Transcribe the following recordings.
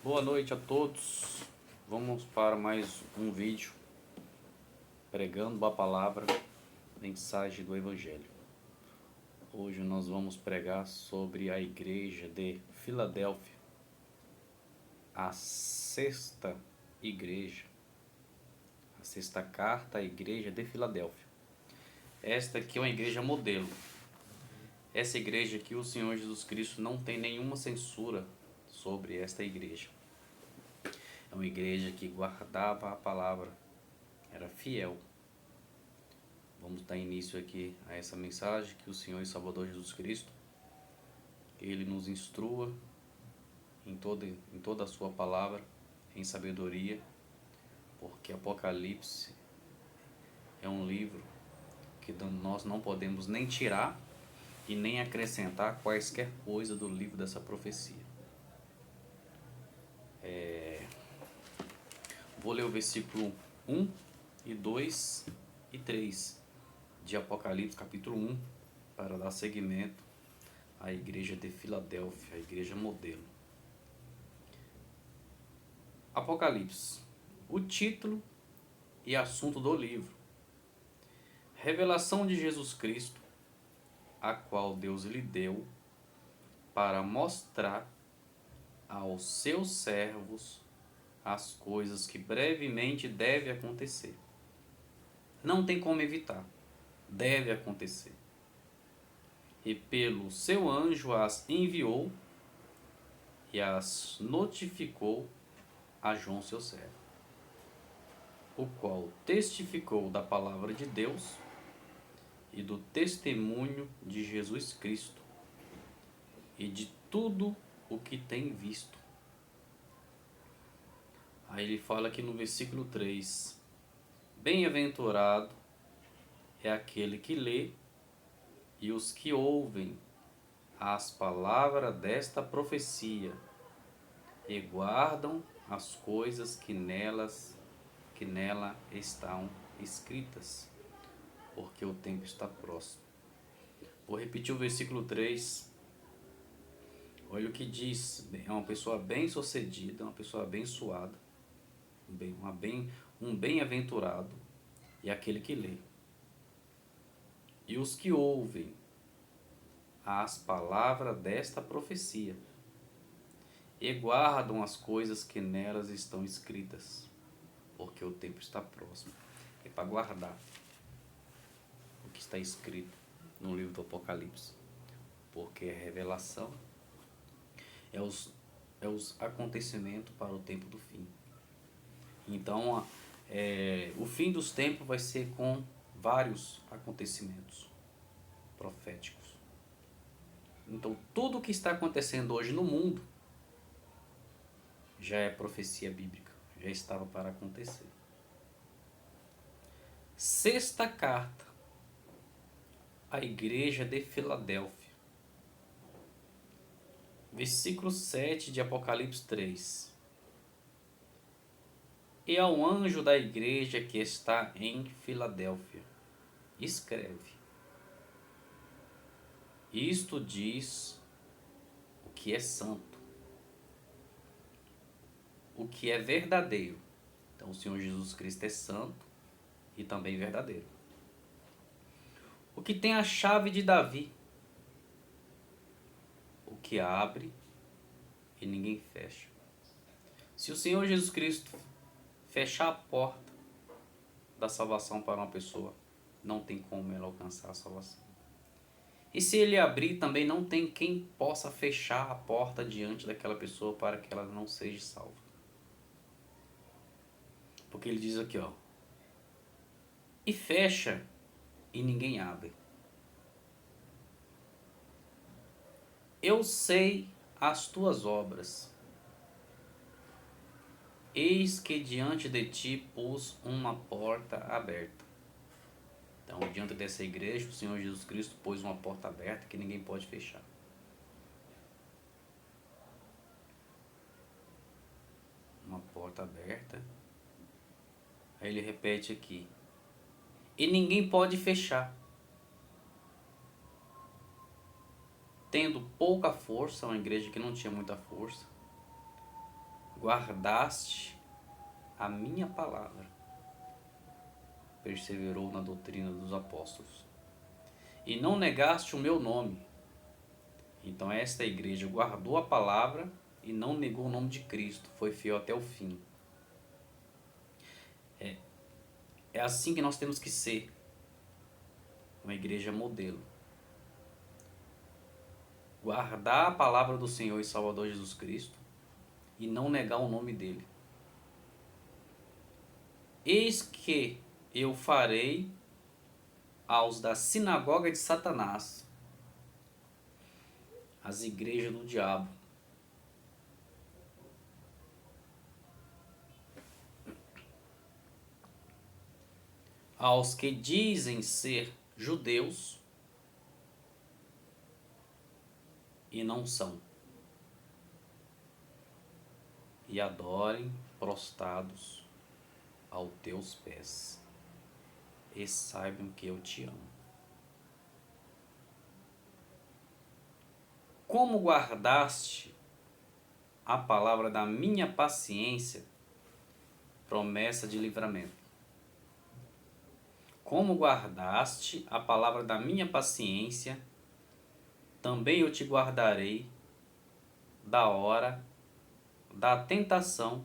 Boa noite a todos. Vamos para mais um vídeo pregando a palavra, mensagem do Evangelho. Hoje nós vamos pregar sobre a igreja de Filadélfia, a sexta igreja, a sexta carta à igreja de Filadélfia. Esta aqui é uma igreja modelo. Essa igreja aqui, o Senhor Jesus Cristo não tem nenhuma censura sobre esta igreja. É uma igreja que guardava a palavra, era fiel. Vamos dar início aqui a essa mensagem, que o Senhor e Salvador Jesus Cristo, Ele nos instrua em toda a sua palavra, em sabedoria, porque Apocalipse é um livro que nós não podemos nem tirar e nem acrescentar quaisquer coisa do livro dessa profecia. Vou ler o versículo 1 e 2 e 3 de Apocalipse, capítulo 1, para dar seguimento à igreja de Filadélfia, a igreja modelo. Apocalipse, o título e assunto do livro: revelação de Jesus Cristo, a qual Deus lhe deu para mostrar aos seus servos as coisas que brevemente deve acontecer. Não tem como evitar, deve acontecer. E pelo seu anjo as enviou e as notificou a João seu servo, o qual testificou da palavra de Deus e do testemunho de Jesus Cristo e de tudo o que tem visto. Aí ele fala aqui no versículo 3: bem-aventurado é aquele que lê e os que ouvem as palavras desta profecia e guardam as coisas que nela estão escritas, porque o tempo está próximo. Vou repetir o versículo 3. Olha o que diz: é uma pessoa bem-sucedida, uma pessoa abençoada, um bem-aventurado é aquele que lê. E os que ouvem as palavras desta profecia e guardam as coisas que nelas estão escritas, porque o tempo está próximo. É para guardar o que está escrito no livro do Apocalipse, porque a revelação é os acontecimentos para o tempo do fim. Então, o fim dos tempos vai ser com vários acontecimentos proféticos. Então, tudo o que está acontecendo hoje no mundo já é profecia bíblica, já estava para acontecer. Sexta carta à igreja de Filadélfia. Versículo 7 de Apocalipse 3. E ao anjo da igreja que está em Filadélfia, escreve: isto diz o que é santo, o que é verdadeiro. Então o Senhor Jesus Cristo é santo e também verdadeiro. O que tem a chave de Davi, o que abre e ninguém fecha. Se o Senhor Jesus Cristo fechar a porta da salvação para uma pessoa, não tem como ela alcançar a salvação. E se ele abrir, também não tem quem possa fechar a porta diante daquela pessoa para que ela não seja salva. Porque ele diz aqui, ó: e fecha e ninguém abre. Eu sei as tuas obras. Eis que diante de ti pus uma porta aberta. Então, diante dessa igreja, o Senhor Jesus Cristo pôs uma porta aberta que ninguém pode fechar. Uma porta aberta. Aí ele repete aqui: e ninguém pode fechar. Tendo pouca força, uma igreja que não tinha muita força, guardaste a minha palavra, perseverou na doutrina dos apóstolos, e não negaste o meu nome. Então esta igreja guardou a palavra e não negou o nome de Cristo, foi fiel até o fim. É assim que nós temos que ser, uma igreja modelo. Guardar a palavra do Senhor e Salvador Jesus Cristo e não negar o nome dele. Eis que eu farei aos da sinagoga de Satanás, as igrejas do diabo, aos que dizem ser judeus e não são, e adorem prostrados aos teus pés, e saibam que eu te amo. Como guardaste a palavra da minha paciência, promessa de livramento. Como guardaste a palavra da minha paciência, também eu te guardarei da hora da tentação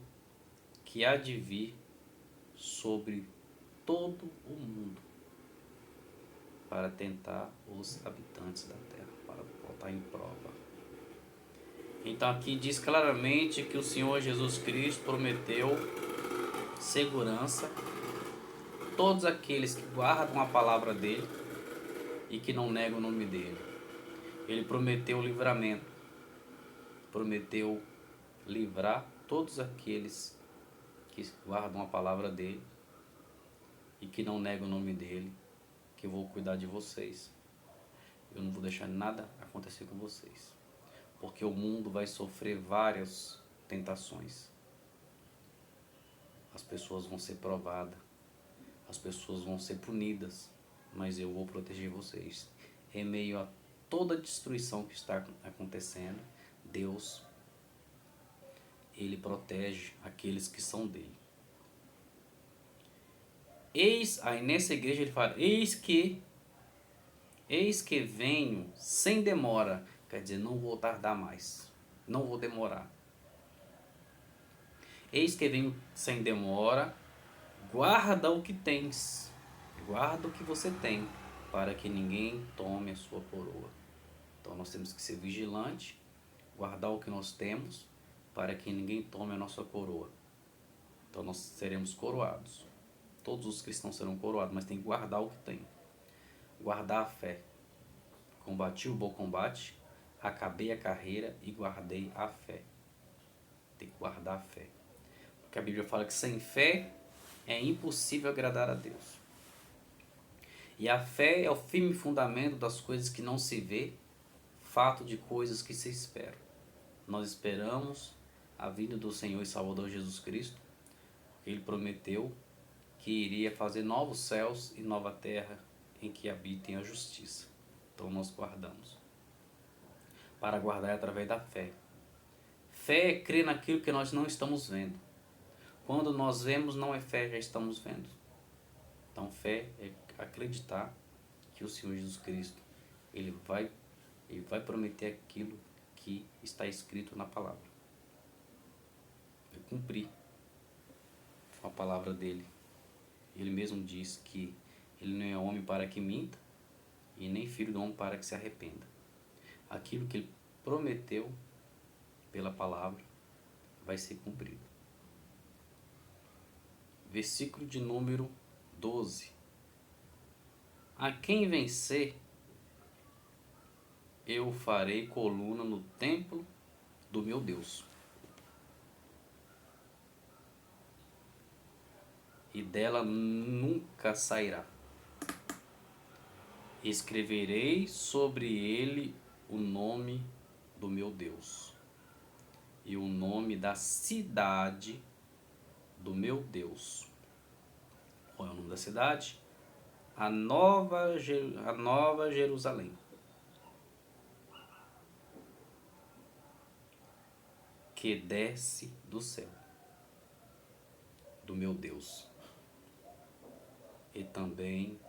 que há de vir sobre todo o mundo, para tentar os habitantes da terra, para botar em prova. Então aqui diz claramente que o Senhor Jesus Cristo prometeu segurança a todos aqueles que guardam a palavra dele e que não negam o nome dele. Ele prometeu livramento, prometeu livrar todos aqueles que guardam a palavra dele e que não negam o nome dele, que eu vou cuidar de vocês. Eu não vou deixar nada acontecer com vocês, porque o mundo vai sofrer várias tentações. As pessoas vão ser provadas, as pessoas vão ser punidas, mas eu vou proteger vocês. Em meio a toda a destruição que está acontecendo, Deus, ele protege aqueles que são dele. Aí nessa igreja ele fala, eis que venho sem demora, quer dizer, não vou tardar mais, não vou demorar. Eis que venho sem demora, guarda o que tens, guarda o que você tem, para que ninguém tome a sua coroa. Então nós temos que ser vigilantes, guardar o que nós temos, para que ninguém tome a nossa coroa. Então nós seremos coroados. Todos os cristãos serão coroados, mas tem que guardar o que tem. Guardar a fé. Combati o bom combate, acabei a carreira e guardei a fé. Tem que guardar a fé. Porque a Bíblia fala que sem fé é impossível agradar a Deus. E a fé é o firme fundamento das coisas que não se vê, fato de coisas que se esperam. Nós esperamos a vinda do Senhor e Salvador Jesus Cristo, porque Ele prometeu que iria fazer novos céus e nova terra em que habitem a justiça. Então nós guardamos. Para guardar é através da fé. Fé é crer naquilo que nós não estamos vendo. Quando nós vemos, não é fé, já estamos vendo. Então fé é acreditar que o Senhor Jesus Cristo, Ele vai prometer aquilo que está escrito na palavra. Vai cumprir a palavra dele. Ele mesmo diz que ele não é homem para que minta e nem filho do homem para que se arrependa. Aquilo que ele prometeu pela palavra vai ser cumprido. Versículo de número 12. A quem vencer, eu farei coluna no templo do meu Deus, e dela nunca sairá. Escreverei sobre ele o nome do meu Deus e o nome da cidade do meu Deus. Qual é o nome da cidade? A Nova Jerusalém. que desce do céu, do meu Deus, e também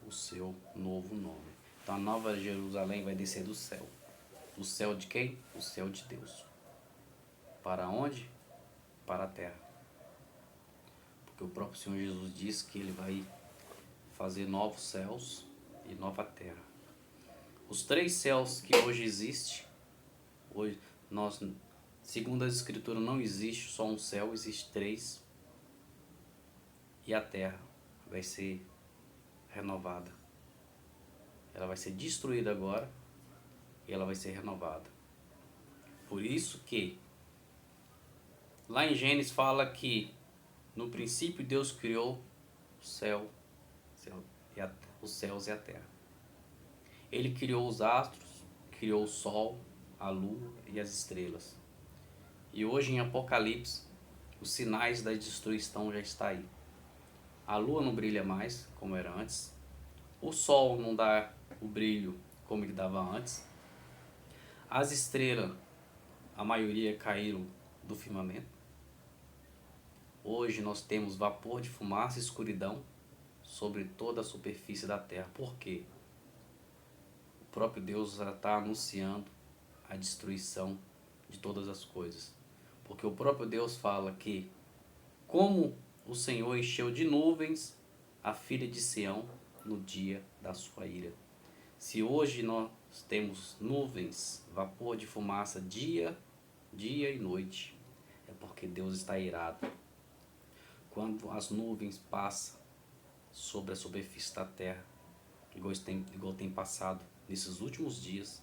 o seu novo nome. Então a nova Jerusalém vai descer do céu. O céu de quem? O céu de Deus. Para onde? Para a terra. Porque o próprio Senhor Jesus disse que ele vai fazer novos céus e nova terra. Os 3 céus que hoje existem, hoje nós, segundo as escrituras, não existe só um céu, existe 3. E a terra vai ser renovada. Ela vai ser destruída agora e ela vai ser renovada. Por isso que lá em Gênesis fala que no princípio Deus criou o céu, os céus e a terra. Ele criou os astros, criou o sol, a lua e as estrelas. E hoje em Apocalipse, os sinais da destruição já estão aí. A lua não brilha mais como era antes. O sol não dá o brilho como ele dava antes. As estrelas, a maioria caíram do firmamento. Hoje nós temos vapor de fumaça e escuridão sobre toda a superfície da terra. Por quê? O próprio Deus já está anunciando a destruição de todas as coisas. Porque o próprio Deus fala que, como o Senhor encheu de nuvens a filha de Sião no dia da sua ira. Se hoje nós temos nuvens, vapor de fumaça dia e noite, é porque Deus está irado. Quando as nuvens passam sobre a superfície da terra, igual tem passado nesses últimos dias,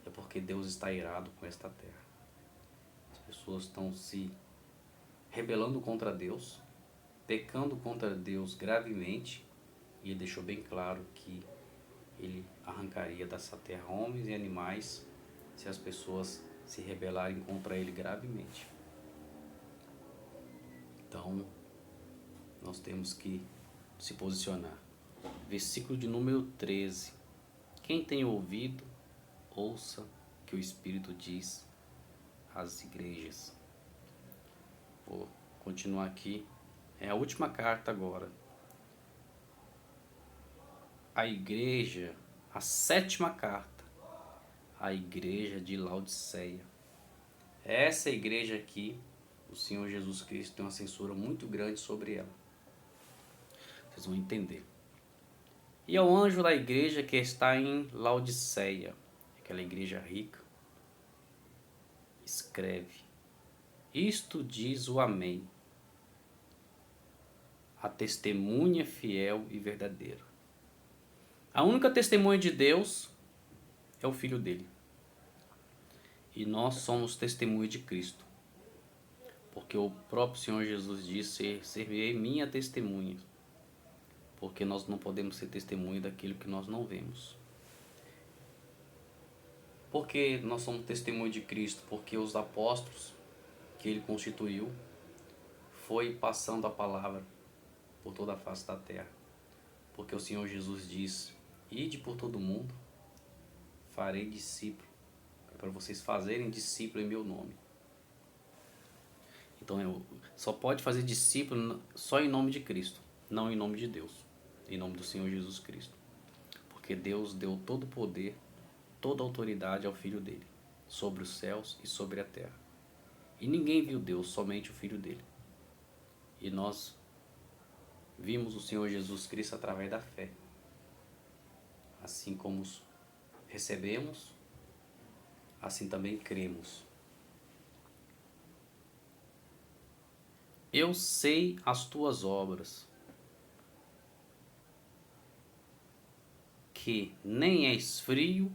é porque Deus está irado com esta terra. As pessoas estão se rebelando contra Deus, pecando contra Deus gravemente, e ele deixou bem claro que ele arrancaria dessa terra homens e animais se as pessoas se rebelarem contra ele gravemente. Então, nós temos que se posicionar. Versículo de número 13. Quem tem ouvido, ouça o que o Espírito diz às igrejas. Vou continuar aqui. É a última carta agora. A igreja, a 7ª carta, a igreja de Laodiceia. Essa igreja aqui, o Senhor Jesus Cristo tem uma censura muito grande sobre ela. Vocês vão entender. E ao anjo da igreja que está em Laodiceia, aquela igreja rica, escreve: isto diz o Amém, a testemunha fiel e verdadeira. A única testemunha de Deus é o Filho dele. E nós somos testemunha de Cristo. Porque o próprio Senhor Jesus disse: servirei minha testemunha. Porque nós não podemos ser testemunha daquilo que nós não vemos. Por que nós somos testemunha de Cristo? Porque os apóstolos que ele constituiu foi passando a palavra por toda a face da terra. Porque o Senhor Jesus disse: ide por todo mundo, farei discípulo. É para vocês fazerem discípulo em meu nome. Então só pode fazer discípulo só em nome de Cristo, não em nome de Deus, em nome do Senhor Jesus Cristo. Porque Deus deu todo o poder, toda a autoridade ao Filho dele, sobre os céus e sobre a terra. E ninguém viu Deus, somente o Filho dele. E nós vimos o Senhor Jesus Cristo através da fé. Assim como recebemos, assim também cremos. Eu sei as tuas obras, que nem és frio,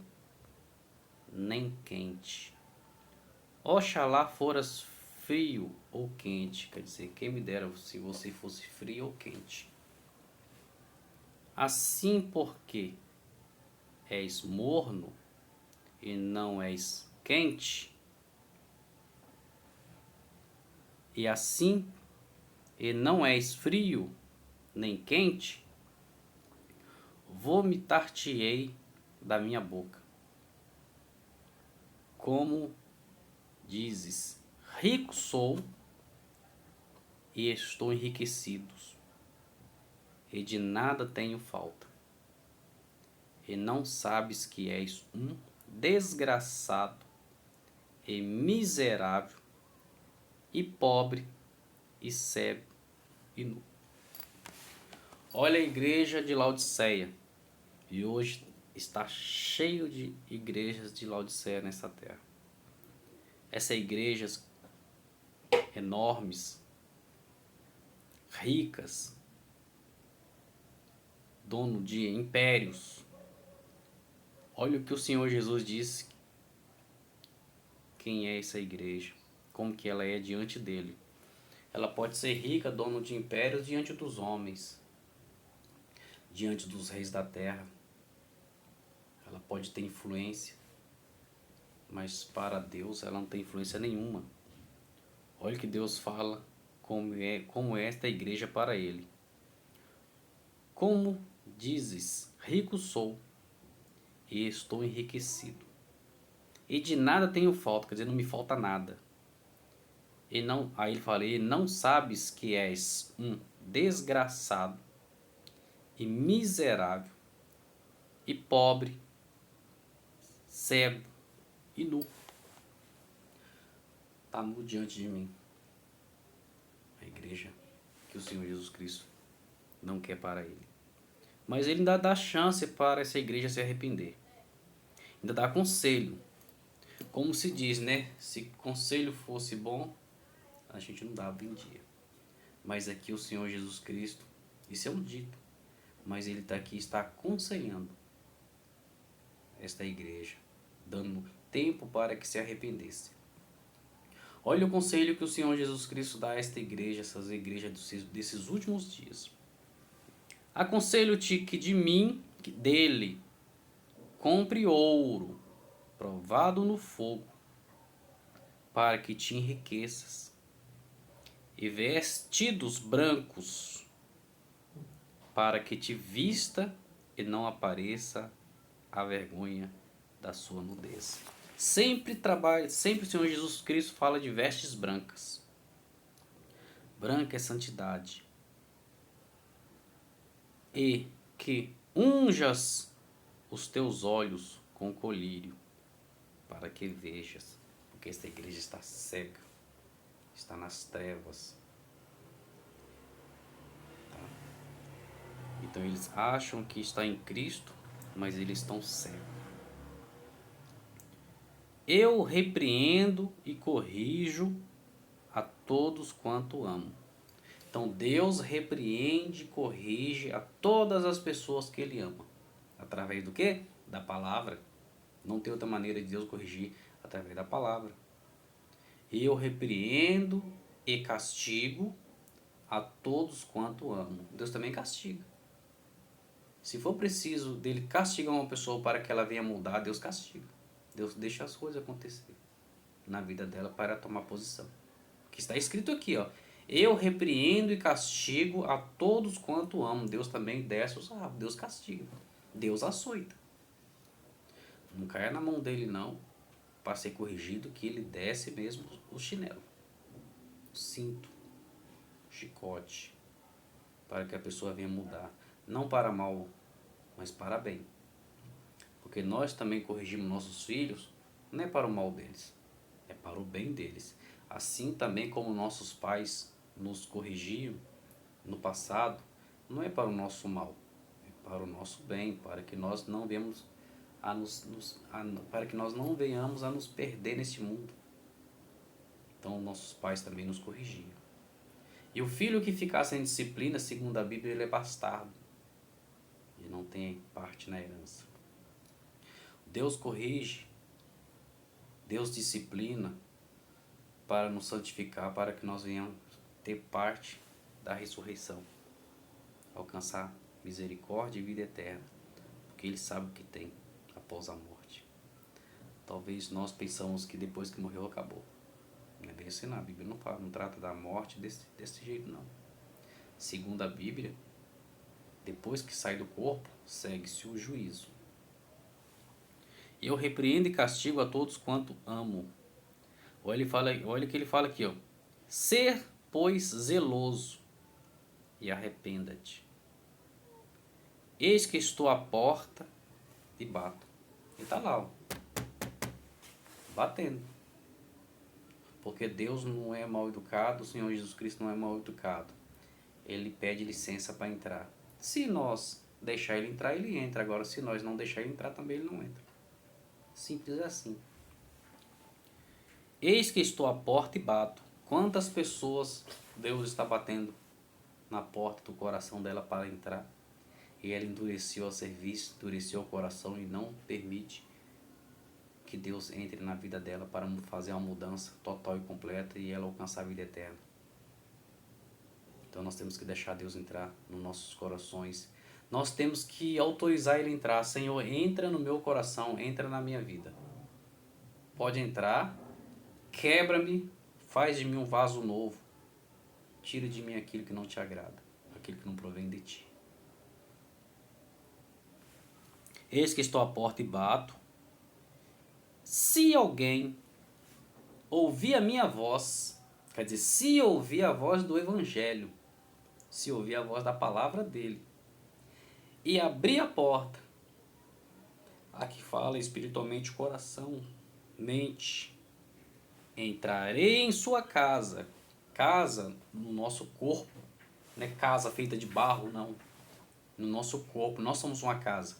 nem quente. Oxalá foras frio ou quente, quer dizer, quem me dera se você fosse frio ou quente. Assim porque és morno e não és quente, e assim e não és frio nem quente, vomitar-te-ei da minha boca. Como dizes, rico sou e estou enriquecido, e de nada tenho falta. E não sabes que és um desgraçado e miserável e pobre e cego e nu. Olha a igreja de Laodiceia. E hoje está cheio de igrejas de Laodiceia nessa terra. Essas igrejas enormes, ricas, dono de impérios. Olha o que o Senhor Jesus disse, quem é essa igreja, como que ela é diante dele. Ela pode ser rica, dono de impérios diante dos homens, diante dos reis da terra. Ela pode ter influência, mas para Deus ela não tem influência nenhuma. Olha o que Deus fala, como é esta igreja para ele. Como dizes, rico sou e estou enriquecido, e de nada tenho falta, quer dizer, não me falta nada. E não, aí ele fala, e não sabes que és um desgraçado e miserável e pobre, cego e nu. Está nu diante de mim. A igreja que o Senhor Jesus Cristo não quer para ele. Mas ele ainda dá chance para essa igreja se arrepender. Ainda dá conselho. Como se diz, né? Se conselho fosse bom, a gente não dava em dia. Mas aqui o Senhor Jesus Cristo, isso é um dito, mas ele está aqui, está aconselhando esta igreja, dando tempo para que se arrependesse. Olha o conselho que o Senhor Jesus Cristo dá a esta igreja, essas igrejas desses últimos dias. Aconselho-te que de mim, dele, compre ouro, provado no fogo, para que te enriqueças, e vestidos brancos, para que te vista e não apareça a vergonha da sua nudez. Sempre o Senhor Jesus Cristo fala de vestes brancas. Branca é santidade. E que unjas os teus olhos com colírio, para que vejas, porque esta igreja está cega, está nas trevas. Tá? Então eles acham que está em Cristo, mas eles estão cegos. Eu repreendo e corrijo a todos quanto amo. Então Deus repreende e corrige a todas as pessoas que Ele ama. Através do quê? Da palavra. Não tem outra maneira de Deus corrigir através da palavra. Eu repreendo e castigo a todos quanto amo. Deus também castiga. Se for preciso dele castigar uma pessoa para que ela venha mudar, Deus castiga. Deus deixa as coisas acontecer na vida dela para tomar posição. Que está escrito aqui, ó. Eu repreendo e castigo a todos quanto amo. Deus também desce os rabos. Deus castiga. Deus açoita. Não caia na mão dele não, para ser corrigido, que ele desce mesmo o chinelo, o cinto, o chicote, para que a pessoa venha mudar. Não para mal, mas para bem. Porque nós também corrigimos nossos filhos, não é para o mal deles, é para o bem deles. Assim também como nossos pais nos corrigiam no passado, não é para o nosso mal, é para o nosso bem, para que nós não venhamos para que nós não venhamos a nos perder neste mundo. Então nossos pais também nos corrigiam. E o filho que ficar sem disciplina, segundo a Bíblia, ele é bastardo. Ele não tem parte na herança. Deus corrige, Deus disciplina para nos santificar, para que nós venhamos ter parte da ressurreição, alcançar misericórdia e vida eterna, porque Ele sabe o que tem após a morte. Talvez nós pensamos que depois que morreu acabou. Não é bem assim, não. A Bíblia não trata da morte desse jeito, não. Segundo a Bíblia, depois que sai do corpo, segue-se o juízo. Eu repreendo e castigo a todos quanto amo. Olha o que ele fala aqui, ó. Ser, pois, zeloso e arrependa-te. Eis que estou à porta e bato. Ele está lá, ó, batendo. Porque Deus não é mal educado, o Senhor Jesus Cristo não é mal educado. Ele pede licença para entrar. Se nós deixar ele entrar, ele entra. Agora, se nós não deixar ele entrar, também ele não entra. Simples assim. Eis que estou à porta e bato. Quantas pessoas Deus está batendo na porta do coração dela para entrar? E ela endureceu o serviço, endureceu o coração e não permite que Deus entre na vida dela para fazer uma mudança total e completa e ela alcançar a vida eterna. Então nós temos que deixar Deus entrar nos nossos corações. Nós temos que autorizar Ele entrar. Senhor, entra no meu coração, entra na minha vida. Pode entrar, quebra-me, faz de mim um vaso novo. Tira de mim aquilo que não te agrada, aquilo que não provém de ti. Eis que estou à porta e bato. Se alguém ouvir a minha voz, quer dizer, se ouvir a voz do Evangelho, se ouvir a voz da palavra dele, e abrir a porta, aqui fala espiritualmente coração, mente, entrarei em sua casa, casa no nosso corpo, não é casa feita de barro, não, no nosso corpo, nós somos uma casa,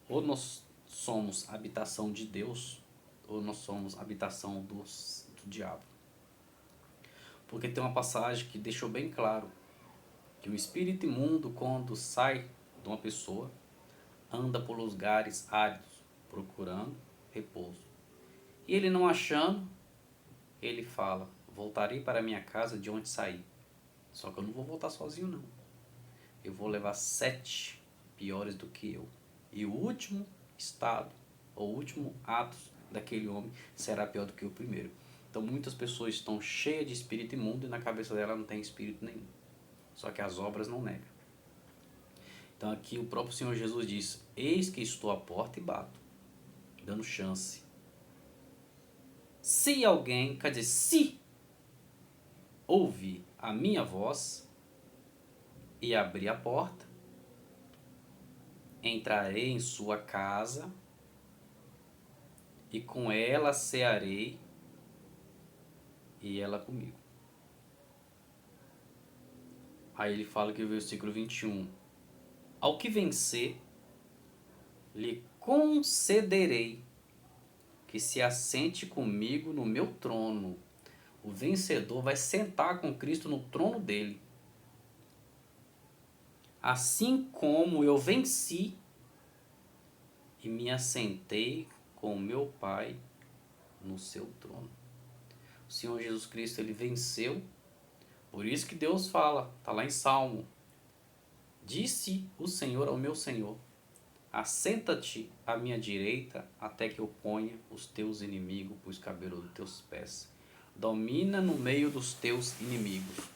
ou nós somos habitação de Deus, ou nós somos habitação do diabo. Porque tem uma passagem que deixou bem claro que o espírito imundo, quando sai de uma pessoa, anda por lugares áridos, procurando repouso. E ele não achando, ele fala, voltarei para minha casa de onde saí. Só que eu não vou voltar sozinho, não. Eu vou levar 7 piores do que eu. E o último estado, ou o último ato daquele homem será pior do que o primeiro. Então muitas pessoas estão cheias de espírito imundo e na cabeça dela não tem espírito nenhum. Só que as obras não negam. Então aqui o próprio Senhor Jesus diz, eis que estou à porta e bato, dando chance. Se alguém, quer dizer, se ouvir a minha voz e abrir a porta, entrarei em sua casa e com ela cearei e ela comigo. Aí ele fala que o versículo 21, ao que vencer, lhe concederei que se assente comigo no meu trono. O vencedor vai sentar com Cristo no trono dele. Assim como eu venci e me assentei com meu Pai no seu trono. O Senhor Jesus Cristo, ele venceu. Por isso que Deus fala, está lá em Salmo. Disse o Senhor ao meu Senhor, assenta-te à minha direita até que eu ponha os teus inimigos por escabelo dos teus pés. Domina no meio dos teus inimigos.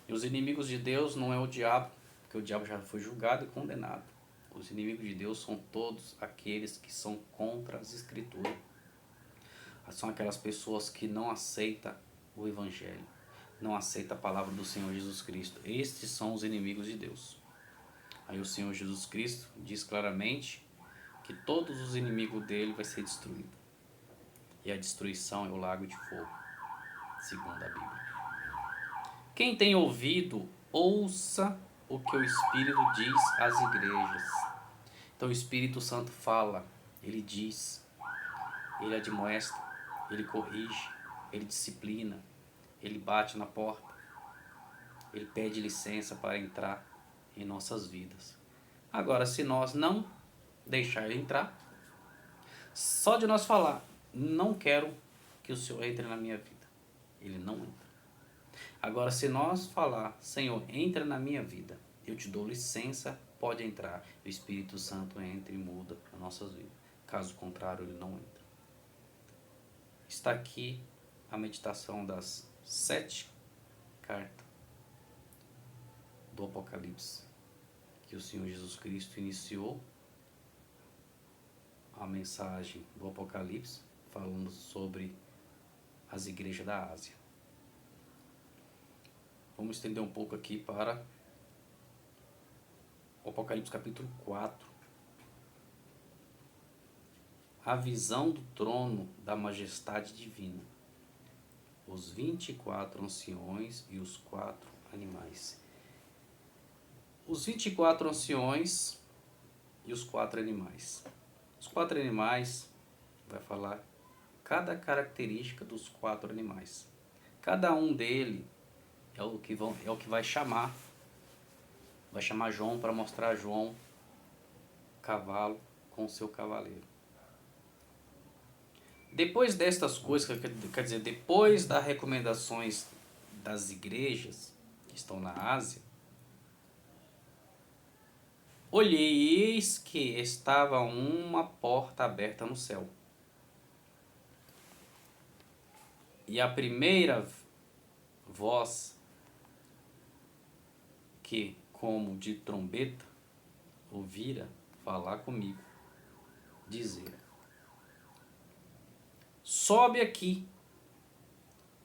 E os inimigos de Deus não é o diabo, porque o diabo já foi julgado e condenado. Os inimigos de Deus são todos aqueles que são contra as Escrituras. São aquelas pessoas que não aceitam o Evangelho, não aceitam a palavra do Senhor Jesus Cristo. Estes são os inimigos de Deus. Aí o Senhor Jesus Cristo diz claramente que todos os inimigos dele vai ser destruído. E a destruição é o lago de fogo, segundo a Bíblia. Quem tem ouvido, ouça o que o Espírito diz às igrejas. Então o Espírito Santo fala, ele diz, ele admoesta, ele corrige, ele disciplina, ele bate na porta, ele pede licença para entrar em nossas vidas. Agora, se nós não deixar ele entrar, só de nós falar, não quero que o Senhor entre na minha vida, ele não entra. Agora, se nós falar, Senhor, entra na minha vida, eu te dou licença, pode entrar, o Espírito Santo entra e muda as nossas vidas. Caso contrário, ele não entra. Está aqui a meditação das 7 cartas do Apocalipse, que o Senhor Jesus Cristo iniciou a mensagem do Apocalipse, falando sobre as igrejas da Ásia. Vamos estender um pouco aqui para o Apocalipse capítulo 4. A visão do trono da majestade divina, os 24 anciões e os 4 animais. Os 24 anciões e os 4 animais. Os 4 animais vai falar cada característica dos 4 animais. Cada um dele é o que vai chamar João para mostrar a João cavalo com seu cavaleiro. Depois destas coisas, quer dizer, depois das recomendações das igrejas que estão na Ásia, olhei e eis que estava uma porta aberta no céu. E a primeira voz que, como de trombeta, ouvira falar comigo, dizer: sobe aqui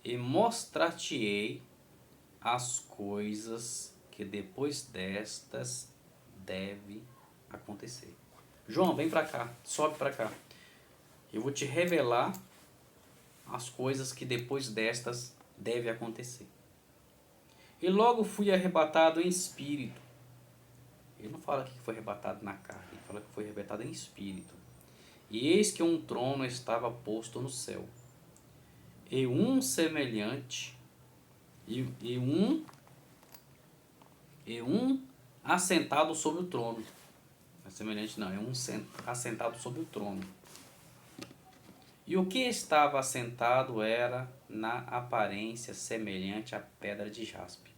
e mostrar-te-ei as coisas que depois destas deve acontecer. João, vem para cá, sobe para cá. Eu vou te revelar as coisas que depois destas deve acontecer. E logo fui arrebatado em espírito. Ele não fala que foi arrebatado na carne, ele fala que foi arrebatado em espírito. E eis que um trono estava posto no céu, e um semelhante, e um assentado sobre o trono. Não é semelhante não, é um assentado sobre o trono. E o que estava assentado era na aparência semelhante à pedra de jaspe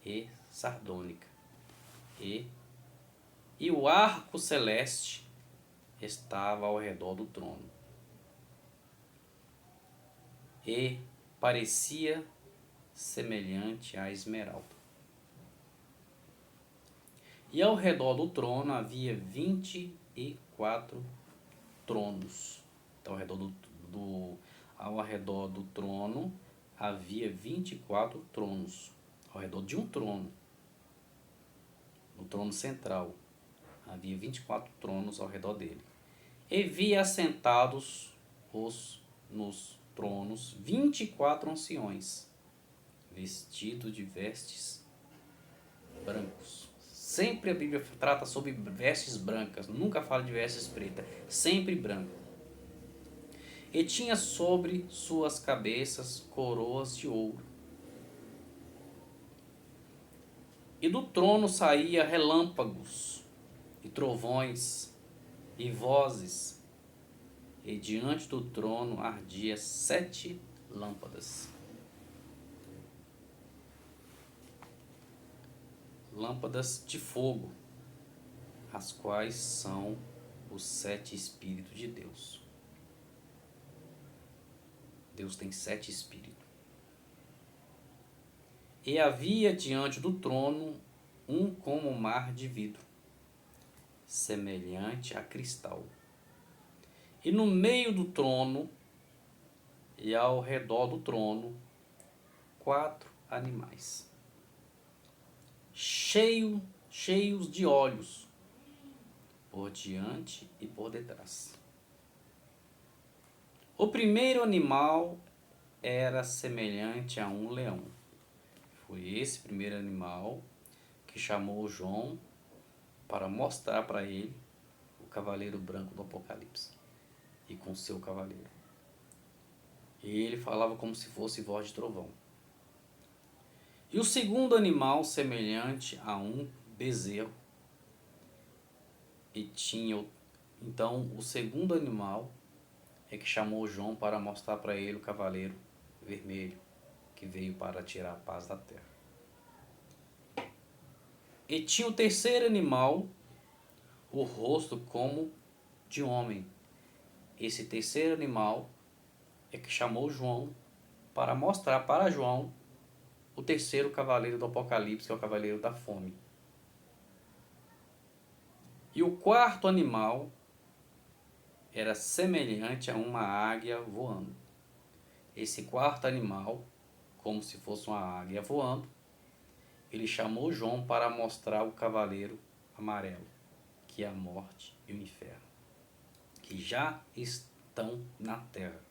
e sardônica. E o arco celeste estava ao redor do trono. E parecia semelhante à esmeralda. E ao redor do trono havia 24 tronos. Então, ao redor do trono havia 24 tronos. Ao redor de um trono, no trono central, havia 24 tronos ao redor dele. E vi assentados nos tronos 24 anciões, vestidos de vestes brancos. Sempre a Bíblia trata sobre vestes brancas, nunca fala de vestes pretas, sempre branco. E tinha sobre suas cabeças coroas de ouro. E do trono saía relâmpagos e trovões e vozes, e diante do trono ardia 7 lâmpadas. Lâmpadas de fogo, as quais são os 7 Espíritos de Deus. Deus tem 7 Espíritos. E havia diante do trono um como mar de vidro, semelhante a cristal. E no meio do trono e ao redor do trono 4 animais, cheios de olhos, por diante e por detrás. O primeiro animal era semelhante a um leão. Foi esse primeiro animal que chamou João para mostrar para ele o cavaleiro branco do Apocalipse e com seu cavaleiro. E ele falava como se fosse voz de trovão. E o segundo animal semelhante a um bezerro. E tinha, então, o segundo animal é que chamou João para mostrar para ele o cavaleiro vermelho, que veio para tirar a paz da terra. E tinha o terceiro animal, o rosto como de homem. Esse terceiro animal é que chamou João para mostrar para João o terceiro cavaleiro do Apocalipse, que é o cavaleiro da fome. E o quarto animal era semelhante a uma águia voando. Esse quarto animal, como se fosse uma águia voando, ele chamou João para mostrar o cavaleiro amarelo, que é a morte e o inferno, que já estão na terra.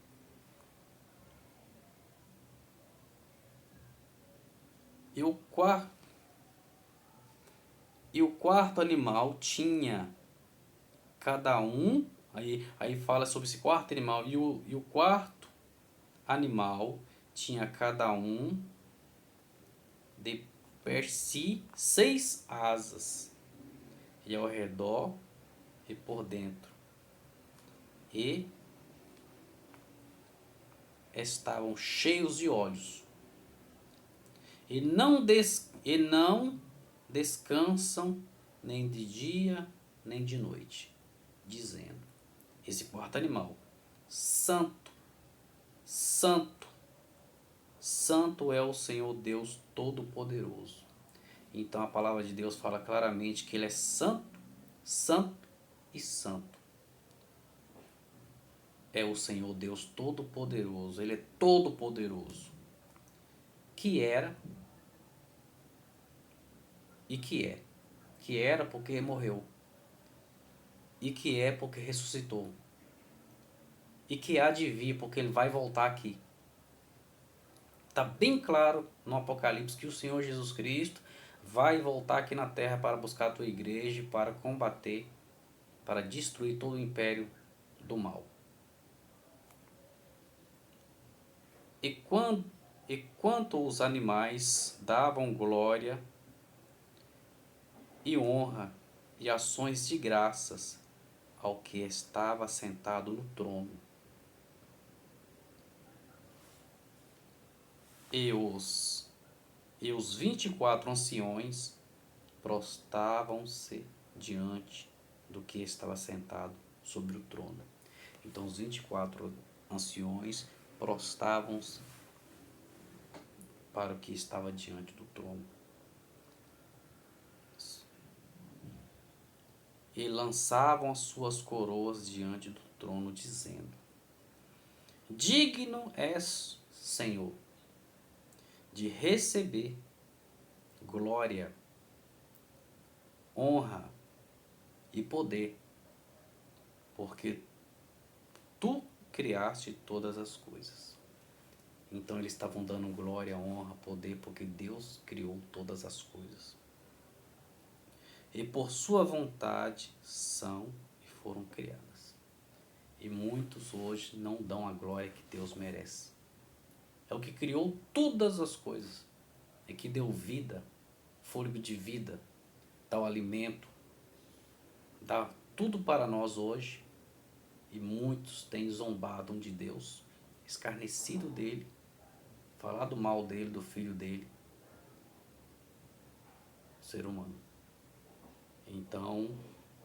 E o quarto animal tinha cada um, aí fala sobre esse quarto animal, e o quarto animal tinha cada um de per si 6 asas, e ao redor e por dentro, e estavam cheios de olhos, e não descansam nem de dia nem de noite, dizendo, esse quarto animal, Santo, Santo, Santo é o Senhor Deus Todo-Poderoso. Então a palavra de Deus fala claramente que Ele é santo, santo e santo. É o Senhor Deus Todo-Poderoso. Ele é todo-poderoso. Que era e que é. Que era porque morreu. E que é porque ressuscitou. E que há de vir porque Ele vai voltar aqui. Está bem claro no Apocalipse que o Senhor Jesus Cristo vai voltar aqui na terra para buscar a tua igreja, para combater, para destruir todo o império do mal. E quanto os animais davam glória e honra e ações de graças ao que estava sentado no trono. E os 24 anciões prostravam-se diante do que estava sentado sobre o trono. Então os 24 anciões prostravam-se para o que estava diante do trono. E lançavam as suas coroas diante do trono, dizendo, digno és, Senhor, de receber glória, honra e poder, porque tu criaste todas as coisas. Então eles estavam dando glória, honra, poder, porque Deus criou todas as coisas. E por sua vontade são e foram criadas. E muitos hoje não dão a glória que Deus merece. É o que criou todas as coisas. É que deu vida, fôlego de vida, dá o alimento, dá tudo para nós hoje. E muitos têm zombado de Deus, escarnecido dele, falado mal dele, do filho dele, ser humano. Então,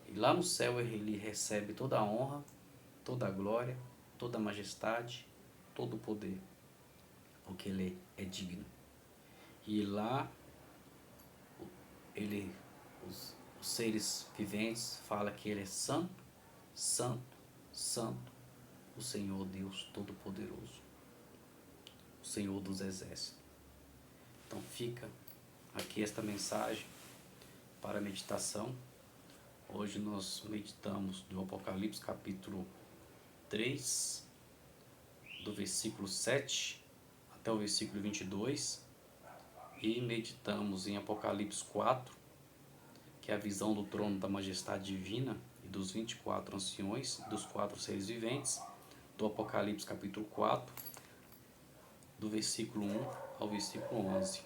e lá no céu ele recebe toda a honra, toda a glória, toda a majestade, todo o poder, porque ele é digno. E lá os seres viventes falam que ele é santo, santo, santo, o Senhor Deus Todo-Poderoso, o Senhor dos Exércitos. Então fica aqui esta mensagem para meditação. Hoje nós meditamos do Apocalipse capítulo 3, do versículo 7 até o versículo 22, e meditamos em Apocalipse 4, que é a visão do trono da majestade divina e dos 24 anciões, dos 4 seres viventes, do Apocalipse capítulo 4, do versículo 1 ao versículo 11.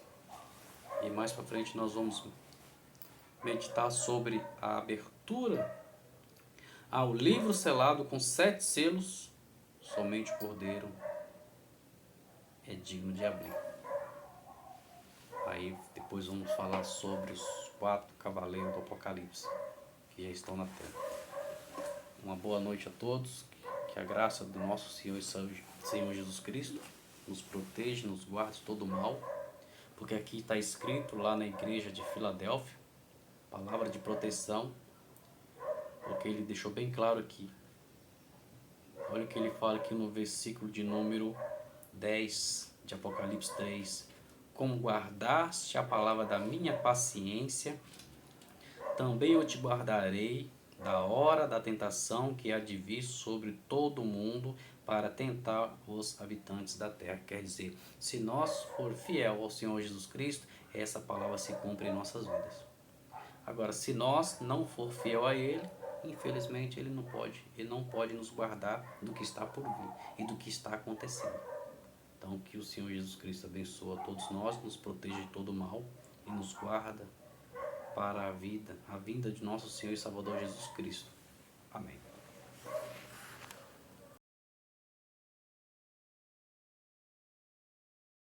E mais para frente nós vamos meditar sobre a abertura ao livro selado com 7 selos. Somente o Cordeiro é digno de abrir. Aí depois vamos falar sobre os 4 cavaleiros do Apocalipse que já estão na terra. Uma boa noite a todos. Que a graça do nosso Senhor Jesus Cristo nos proteja, nos guarde de todo o mal. Porque aqui está escrito lá na igreja de Filadélfia, palavra de proteção, porque ele deixou bem claro aqui Olha o que ele fala aqui no versículo de número 10 de Apocalipse 3. Como guardaste a palavra da minha paciência, também eu te guardarei da hora da tentação que há de vir sobre todo o mundo para tentar os habitantes da terra. Quer dizer, se nós for fiel ao Senhor Jesus Cristo, essa palavra se cumpre em nossas vidas. Agora, se nós não for fiel a Ele, infelizmente Ele não pode nos guardar do que está por vir e do que está acontecendo. Então, que o Senhor Jesus Cristo abençoe a todos nós, nos proteja de todo mal e nos guarda para a vinda de nosso Senhor e Salvador Jesus Cristo. Amém.